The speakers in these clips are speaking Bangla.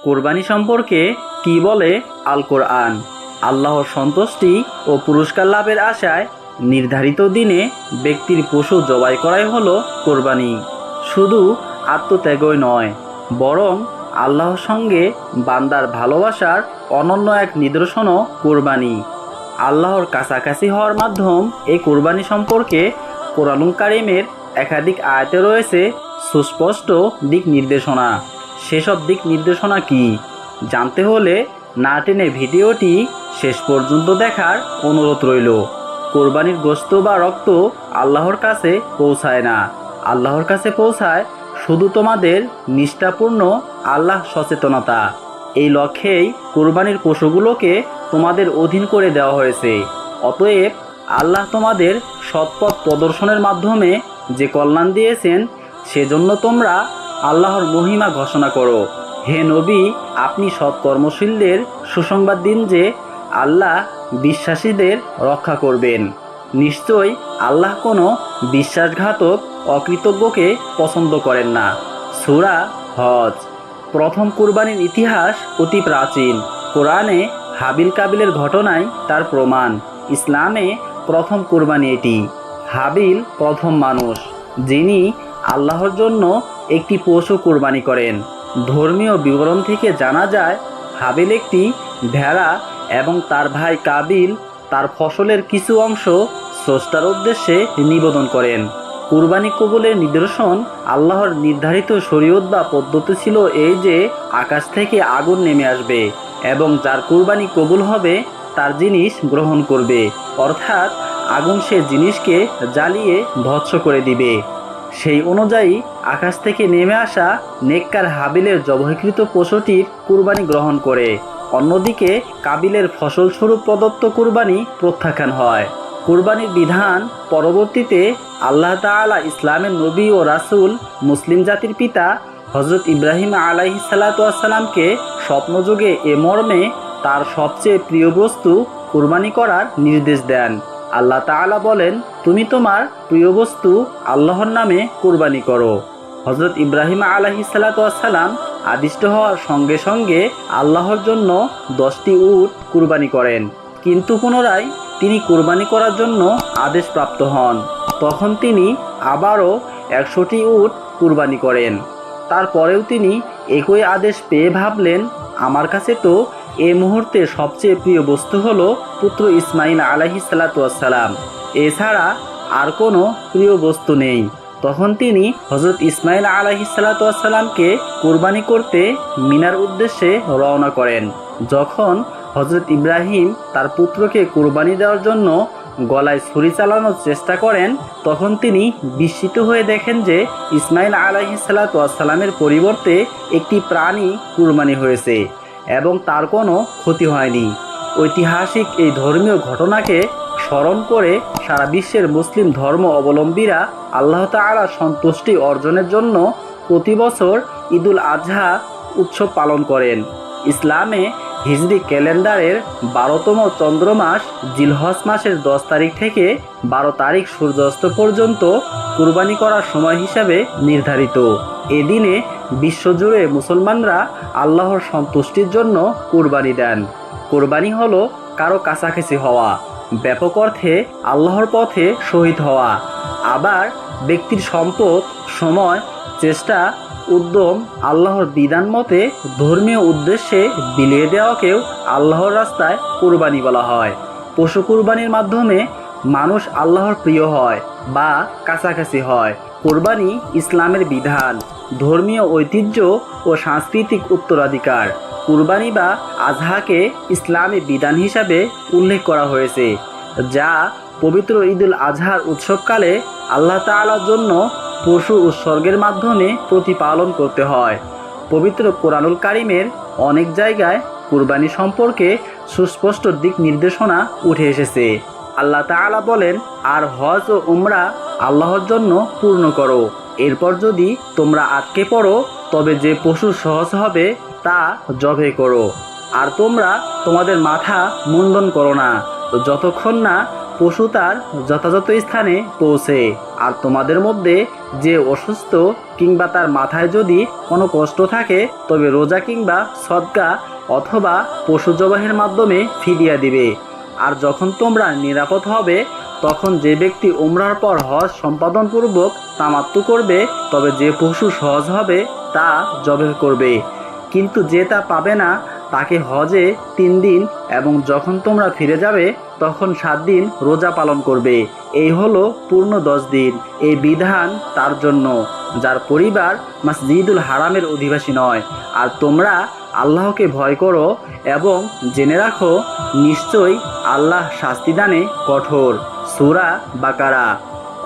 কোরবানি সম্পর্কে কি বলে আল কোরআন? আল্লাহর সন্তুষ্টি ও পুরস্কার লাভের আশায় নির্ধারিত দিনে ব্যক্তির পশু জবাই করাই হলো কোরবানি। শুধু আত্মত্যাগই নয়, বরং আল্লাহর সঙ্গে বান্দার ভালোবাসার অনন্য এক নিদর্শনও কোরবানি। আল্লাহর কাছাকাছি হওয়ার মাধ্যম এই কোরবানি সম্পর্কে কোরআনুল কারীমের একাধিক আয়াতে রয়েছে সুস্পষ্ট দিক নির্দেশনা। সেসব দিক নির্দেশনা কি জানতে হলে না টেনে ভিডিওটি শেষ পর্যন্ত দেখার অনুরোধ রইল। কোরবানির গোশত বা রক্ত আল্লাহর কাছে পৌঁছায় না, আল্লাহর কাছে পৌঁছায় শুধু তোমাদের নিষ্ঠাপূর্ণ আল্লাহ সচেতনতা। এই লক্ষ্যেই কোরবানির পশুগুলোকে তোমাদের অধীন করে দেওয়া হয়েছে। অতএব আল্লাহ তোমাদের সৎপথ প্রদর্শনের মাধ্যমে যে কল্যাণ দিয়েছেন, সেজন্য তোমরা আল্লাহর মহিমা ঘোষণা করো। হে নবী, আপনি সৎকর্মশীলদের সুসংবাদ দিন যে আল্লাহ বিশ্বাসীদের রক্ষা করবেন। নিশ্চয়ই আল্লাহ কোনো বিশ্বাসঘাতক অকৃতজ্ঞকে পছন্দ করেন না। সূরা হজ। প্রথম কুরবানির ইতিহাস অতি প্রাচীন। কোরআনে হাবিল কাবিলের ঘটনায় তার প্রমাণ। ইসলামে প্রথম কুরবানি এটি। হাবিল প্রথম মানুষ যিনি আল্লাহর জন্য একটি পশু কুরবানি করেন। ধর্মীয় বিবরণ থেকে জানা যায়, হাবিল একটি ভেড়া এবং তার ভাই কাবিল তার ফসলের কিছু অংশ স্রষ্টার উদ্দেশ্যে নিবেদন করেন। কুরবানি কবুলের নিদর্শন আল্লাহর নির্ধারিত শরীয়ত বা পদ্ধতি ছিল এই যে, আকাশ থেকে আগুন নেমে আসবে এবং যার কুরবানি কবুল হবে তার জিনিস গ্রহণ করবে, অর্থাৎ আগুন সে জিনিসকে জ্বালিয়ে ধ্বংস করে দিবে। সেই অনুযায়ী আকাশ থেকে নেমে আসা নেককার হাবিলের জবাইকৃত পশুটির কুরবানি গ্রহণ করে। অন্যদিকে কাবিলের ফসলস্বরূপ প্রদত্ত কুরবানি প্রত্যাখ্যান হয়। কুরবানির বিধান পরবর্তীতে আল্লাহ তাআলা ইসলামের নবী ও রাসূল মুসলিম জাতির পিতা হযরত ইব্রাহিম আলাইহিস সালাতু ওয়াস সালামকে স্বপ্নযোগে এ মর্মে তার সবচেয়ে প্রিয় বস্তু কুরবানি করার নির্দেশ দেন। আল্লাহ তাআলা বলেন, তুমি তোমার প্রিয় বস্তু আল্লাহর নামে কুরবানি করো। হযরত ইব্রাহিম আলাইহিস সালাতু ওয়াস সালাম আদিষ্ট হওয়ার সঙ্গে সঙ্গে আল্লাহর জন্য 10টি উট কুরবানি করেন। কিন্তু পুনরায় তিনি কুরবানি করার জন্য আদেশপ্রাপ্ত হন। তখন তিনি আবারও 100টি উট কুরবানি করেন। তারপরেও তিনি একই আদেশ পেয়ে ভাবলেন, আমার কাছে তো এই মুহূর্তে সবচেয়ে প্রিয় বস্তু হলো পুত্র ইসমাইল আলাইহিস সালাতু ওয়াস সালাম, এছাড়া আর কোনো প্রিয় বস্তু নেই। তখন তিনি হযরত ইসমাইল আলাইহিস সালাতু ওয়াস সালামকে কুরবানি করতে মিনার উদ্দেশ্যে রওনা করেন। যখন হযরত ইব্রাহিম তার পুত্রকে কুরবানি দেওয়ার জন্য গলায় ছুরি চালানোর চেষ্টা করেন, তখন তিনি বিস্মিত হয়ে দেখেন যে ইসমাইল আলাইহিস সালাতু ওয়াস সালামের পরিবর্তে একটি প্রাণী কুরবানি হয়েছে এবং তার কোনো ক্ষতি হয়নি। ঐতিহাসিক এই ধর্মীয় ঘটনাকে স্মরণ করে সারা বিশ্বের মুসলিম ধর্ম অবলম্বীরা আল্লাহ তাআলার সন্তুষ্টি অর্জনের জন্য প্রতি বছর ঈদুল আজহা উৎসব পালন করেন। ইসলামে হিজরি ক্যালেন্ডারের 12তম চন্দ্রমাস জিলহজ মাসের 10 তারিখ থেকে 12 তারিখ সূর্যাস্ত পর্যন্ত কুরবানি করার সময় হিসাবে নির্ধারিত। এদিনে বিশ্বজুড়ে মুসলমানরা আল্লাহর সন্তুষ্টির জন্য কুরবানি দেন। কুরবানি হলো কারো কাছাকাছি হওয়া, ব্যাপক অর্থে আল্লাহর পথে শহীদ হওয়া। আবার ব্যক্তির সম্পদ, সময়, চেষ্টা, উদ্যম আল্লাহর বিধান মতে ধর্মীয় উদ্দেশ্যে বিলিয়ে দেওয়াকেও আল্লাহর রাস্তায় কুরবানি বলা হয়। পশু কুরবানির মাধ্যমে মানুষ আল্লাহর প্রিয় হয় বা কাছাকাছি হয়। কুরবানি ইসলামের বিধান, ধর্মীয় ঐতিহ্য ও সাংস্কৃতিক উত্তরাধিকার। কুরবানি বা আজহাকে ইসলামী বিধান হিসাবে উল্লেখ করা হয়েছে, যা পবিত্র ঈদুল আজহার উৎসবকালে আল্লাহ তাআলার জন্য পশু উৎসর্গের মাধ্যমে প্রতিপালন করতে হয়। পবিত্র কোরআনুল কারীমের অনেক জায়গায় কুরবানি সম্পর্কে সুস্পষ্ট দিক নির্দেশনা উঠে এসেছে। আল্লাহ তাআলা বলেন, আর হজ ও উমরা আল্লাহর জন্য পূর্ণ করো। এরপর যদি তোমরা আটকে পড়ো, তবে যে পশু সহজ হবে তা জবাই করো। আর তোমরা তোমাদের মাথা মুন্ডন করো না, যতক্ষণ না পশু তার যথাযথ স্থানে পৌঁছে। আর তোমাদের মধ্যে যে অসুস্থ কিংবা তার মাথায় যদি কোনো কষ্ট থাকে তবে রোজা কিংবা সদকা অথবা পশু জবাহের মাধ্যমে ফিদিয়া দিবে। আর যখন তোমরা নিরাপদ হবে তখন যে ব্যক্তি উমরার পর হজ সম্পাদনপূর্বক তামাত্তু করবে তবে যে পশু সহজ হবে তা জবাহ করবে। কিন্তু যে তা পাবে না তাকে হজে 3 দিন এবং যখন তোমরা ফিরে যাবে তখন 7 দিন রোজা পালন করবে। এই হলো পূর্ণ 10 দিন। এই বিধান তার জন্য যার পরিবার মসজিদুল হারামের অধিবাসী নয়। আর তোমরা আল্লাহকে ভয় করো এবং জেনে রাখো নিশ্চয়ই আল্লাহ শাস্তিদানে কঠোর। সূরা বাকারা।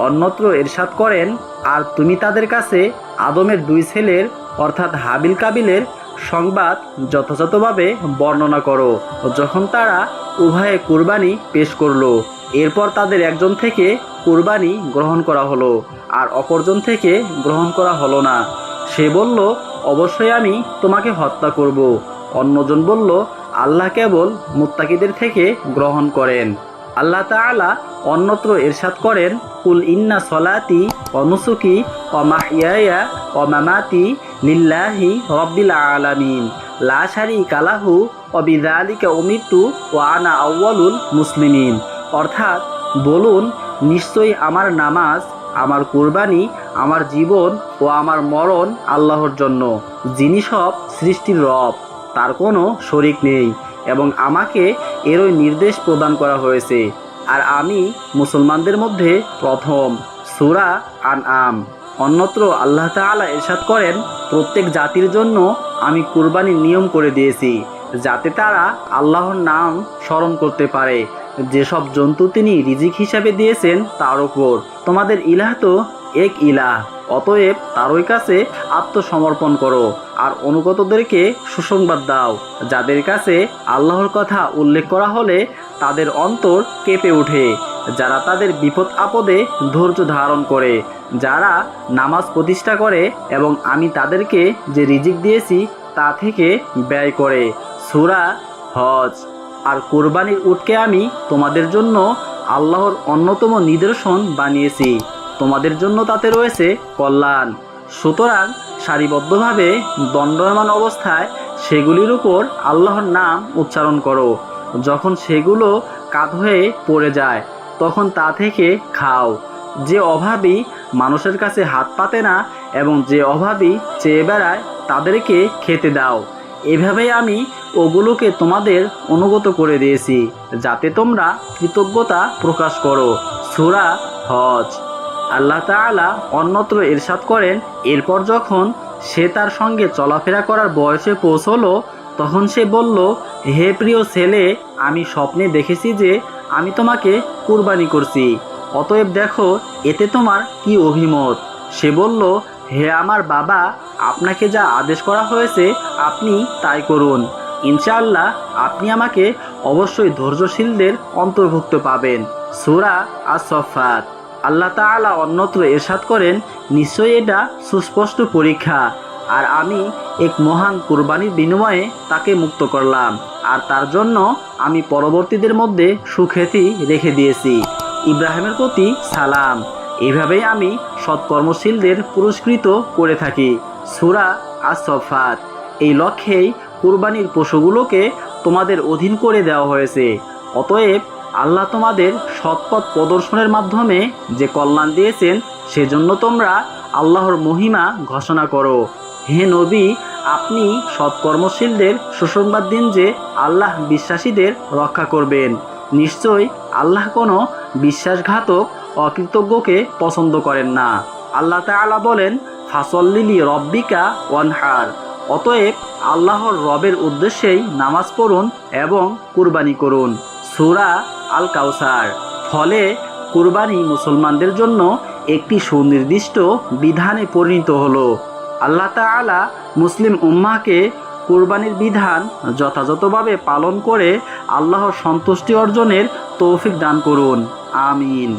অন্যত্র ইরশাদ করেন, আর তুমি তাদের কাছে আদমের 2 ছেলের অর্থাৎ হাবিল কাবিলের সংবাদ যথাযথভাবে বর্ণনা করো যখন তারা উভয়ে কুরবানি পেশ করলো। এরপর তাদের একজন থেকে কুরবানি গ্রহণ করা হলো আর অপরজন থেকে গ্রহণ করা হলো না। সে বলল, অবশ্যই আমি তোমাকে হত্যা করব। অন্যজন বলল, আল্লাহ কেবল মুত্তাকিদের থেকে গ্রহণ করেন। আল্লাহ তাআলা অন্যত্র ইরশাদ করেন, কুল ইন্না সলাতি ওয়া নুসুকি ওয়া মাহইয়ায়া ওয়া মামাতি লিল্লাহি রাব্বিল আলামিন লা শারীকা লাহু ওয়া বিযালিকা উমিরতু ওয়া আনা আউয়ালুল মুসলিমিন। অর্থাৎ বলুন, নিশ্চয়ই আমার নামাজ, আমার কুরবানি, আমার জীবন ও আমার মরণ আল্লাহর জন্য, যিনি সব সৃষ্টির রব, তার কোনো শরিক নেই এবং আমাকে এরই নির্দেশ প্রদান করা হয়েছে। আর আমি মুসলমানদের মধ্যে প্রথম। সূরা আনআম। অন্যত্র আল্লাহ তাআলা ইরশাদ করেন, প্রত্যেক জাতির জন্য আমি কুরবানির নিয়ম করে দিয়েছি যাতে তারা আল্লাহর নাম স্মরণ করতে পারে। যেসব জন্তু তিনি রিজিক হিসাবে দিয়েছেন তার উপর। তোমাদের ইলাহ তো এক ইলাহ, অতএব তারই কাছে আত্মসমর্পণ করো আর অনুগতদেরকে সুসংবাদ দাও। যাদের কাছে আল্লাহর কথা উল্লেখ করা হলে তাদের অন্তর কেঁপে ওঠে, যারা তাদের বিপদ আপদে ধৈর্য ধারণ করে, যারা নামাজ প্রতিষ্ঠা করে এবং আমি তাদেরকে যে রিজিক দিয়েছি তা থেকে ব্যয় করে। সূরা হজ। আর কুরবানির উটকে আমি তোমাদের জন্য আল্লাহর অন্যতম নিদর্শন বানিয়েছি, তোমাদের জন্য তাতে রয়েছে কল্যাণ। সুতরাং সারিবদ্ধভাবে দণ্ডায়মান অবস্থায় সেগুলির উপর আল্লাহর নাম উচ্চারণ করো। যখন সেগুলো কাত হয়ে পড়ে যায় তখন তা থেকে খাও। যে অভাবী মানুষের কাছে হাত পাতে না এবং যে অভাবী চেয়ে বেড়ায় তাদেরকে খেতে দাও। এভাবেই আমি ওগুলোকে তোমাদের অনুগত করে দিয়েছি যাতে তোমরা কৃতজ্ঞতা প্রকাশ করো। সূরা হজ। আল্লাহ তাআলা অন্যত্র ইরশাদ করেন, এরপর যখন সে তার সঙ্গে চলাফেরা করার বয়সে পৌঁছলো তখন সে বলল, হে প্রিয় ছেলে, আমি স্বপ্নে দেখেছি যে আমি তোমাকে কুরবানি করছি, অতএব দেখো এতে তোমার কি অভিমত। সে বলল, হে আমার বাবা, আপনাকে যা আদেশ করা হয়েছে আপনি তাই করুন। ইনশাআল্লাহ আপনি আমাকে অবশ্যই ধৈর্যশীলদের অন্তর্ভুক্ত পাবেন। সূরা আস-সাফফাত। আল্লাহ তাআলা অন্যত্র ইরশাদ করেন, নিশ্চয়ই এটা সুস্পষ্ট পরীক্ষা আর আমি এক মহান কুরবানির বিনিময়ে তাকে মুক্ত করলাম আর তার জন্য আমি পরবর্তীদের মধ্যে সুখ্যাতি রেখে দিয়েছি। ইব্রাহিমের প্রতি সালাম। এভাবেই আমি সৎকর্মশীলদের পুরস্কৃত করে থাকি। সূরা আস-সাফফাত। এই লক্ষ্যেই কুরবানির পশুগুলোকে তোমাদের অধীন করে দেওয়া হয়েছে। অতএব আল্লাহ তোমাদের সৎপথ প্রদর্শনের মাধ্যমে যে কল্যাণ দিয়েছেন সেজন্য তোমরা আল্লাহর মহিমা ঘোষণা করো। হে নবী, আপনি সৎকর্মশীলদের সুসংবাদ দিন যে আল্লাহ বিশ্বাসীদের রক্ষা করবেন। নিশ্চয়ই আল্লাহ কোনো বিশ্বাসঘাতক অকৃতজ্ঞকে পছন্দ করেন না। আল্লাহ তাআলা বলেন, ফাসল্লি রব্বিকা ওয়ানহার। অতএব আল্লাহর রবের উদ্দেশ্যেই নামাজ পড়ুন এবং কুরবানি করুন। সূরা আল কাউসার। ফলে কুরবানি মুসলমানদের জন্য একটি সুনির্দিষ্ট বিধানে পরিণত হলো। আল্লাহ তাআলা মুসলিম উম্মাহকে কুরবানির বিধান যথাযথভাবে পালন করে আল্লাহর সন্তুষ্টি অর্জনের তৌফিক দান করুন। আমিন।